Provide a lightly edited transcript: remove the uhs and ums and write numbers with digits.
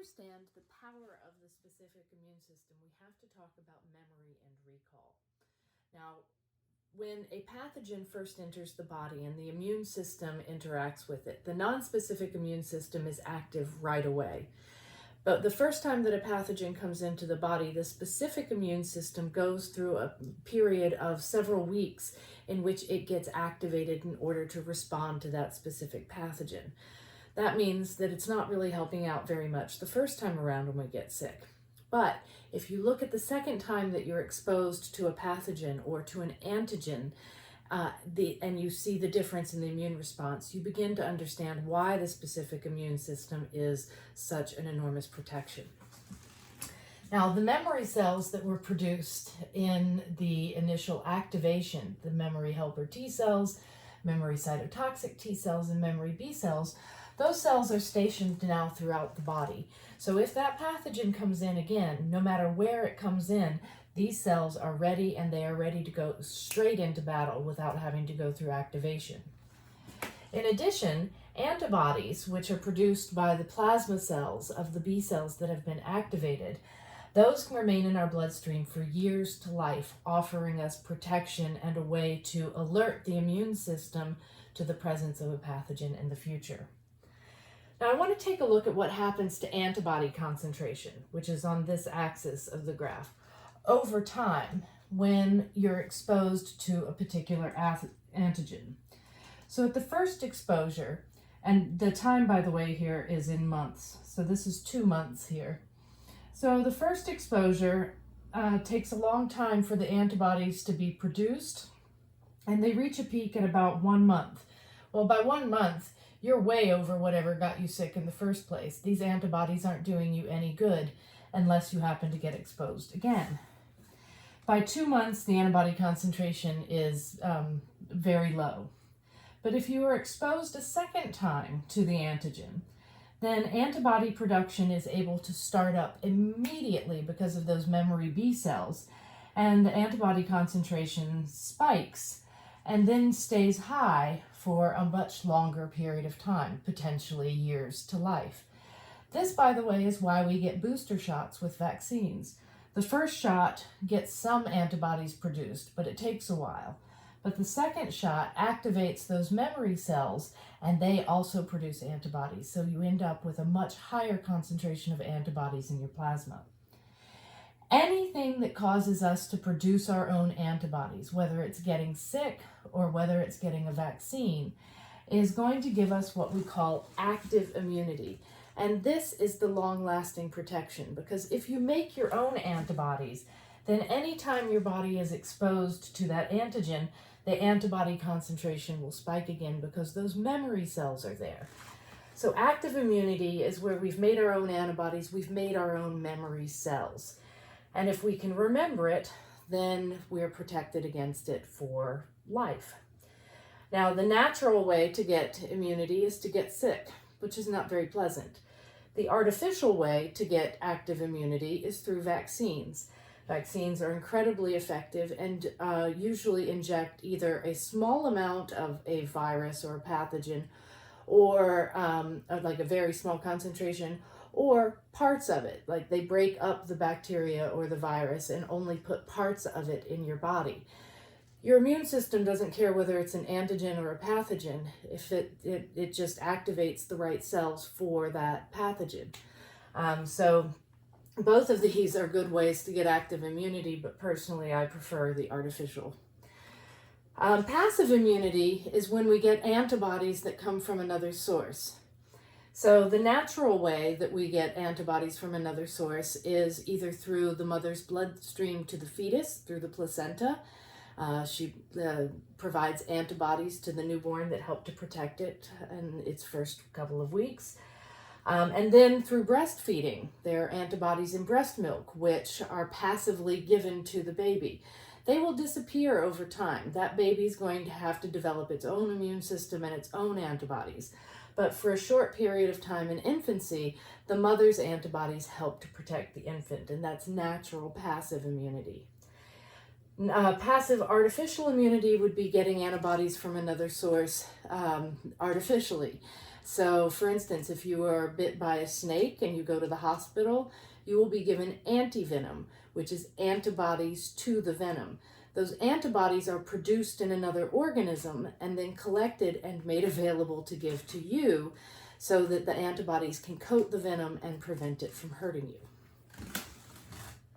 understand the power of the specific immune system, we have to talk about memory and recall. Now, when a pathogen first enters the body and the immune system interacts with it, the nonspecific immune system is active right away. But the first time that a pathogen comes into the body, the specific immune system goes through a period of several weeks in which it gets activated in order to respond to that specific pathogen. That means that it's not really helping out very much the first time around when we get sick. But if you look at the second time that you're exposed to a pathogen or to an antigen, and you see the difference in the immune response, you begin to understand why the specific immune system is such an enormous protection. Now, the memory cells that were produced in the initial activation, the memory helper T cells, memory cytotoxic T cells, and memory B cells, those cells are stationed now throughout the body. So if that pathogen comes in again, no matter where it comes in, these cells are ready, and they are ready to go straight into battle without having to go through activation. In addition, antibodies, which are produced by the plasma cells of the B cells that have been activated, those can remain in our bloodstream for years to life, offering us protection and a way to alert the immune system to the presence of a pathogen in the future. Now, I want to take a look at what happens to antibody concentration, which is on this axis of the graph, over time when you're exposed to a particular antigen. So at the first exposure, and the time, by the way, here is in months, so this is 2 months here. So the first exposure takes a long time for the antibodies to be produced, and they reach a peak at about 1 month. Well, by 1 month, you're way over whatever got you sick in the first place. These antibodies aren't doing you any good unless you happen to get exposed again. By 2 months, the antibody concentration is very low. But if you are exposed a second time to the antigen, then antibody production is able to start up immediately because of those memory B cells, and the antibody concentration spikes and then stays high for a much longer period of time, potentially years to life. This, by the way, is why we get booster shots with vaccines. The first shot gets some antibodies produced, but it takes a while. But the second shot activates those memory cells, and they also produce antibodies. So you end up with a much higher concentration of antibodies in your plasma. Anything that causes us to produce our own antibodies, whether it's getting sick or whether it's getting a vaccine, is going to give us what we call active immunity. And this is the long-lasting protection, because if you make your own antibodies, then anytime your body is exposed to that antigen, the antibody concentration will spike again because those memory cells are there. So active immunity is where we've made our own antibodies, we've made our own memory cells. And if we can remember it, then we're protected against it for life. Now, the natural way to get immunity is to get sick, which is not very pleasant. The artificial way to get active immunity is through vaccines. Vaccines are incredibly effective and usually inject either a small amount of a virus or a pathogen, or like a very small concentration, or parts of it, like they break up the bacteria or the virus and only put parts of it in your body. Your immune system doesn't care whether it's an antigen or a pathogen if it just activates the right cells for that pathogen. So both of these are good ways to get active immunity, but personally I prefer the artificial. Passive immunity is when we get antibodies that come from another source. So the natural way that we get antibodies from another source is either through the mother's bloodstream to the fetus, through the placenta. She provides antibodies to the newborn that help to protect it in its first couple of weeks. And then through breastfeeding, there are antibodies in breast milk, which are passively given to the baby. They will disappear over time. That baby's going to have to develop its own immune system and its own antibodies. But for a short period of time in infancy, the mother's antibodies help to protect the infant, and that's natural passive immunity. Passive artificial immunity would be getting antibodies from another source artificially. So, for instance, if you are bit by a snake and you go to the hospital, you will be given antivenom, which is antibodies to the venom. Those antibodies are produced in another organism and then collected and made available to give to you so that the antibodies can coat the venom and prevent it from hurting you.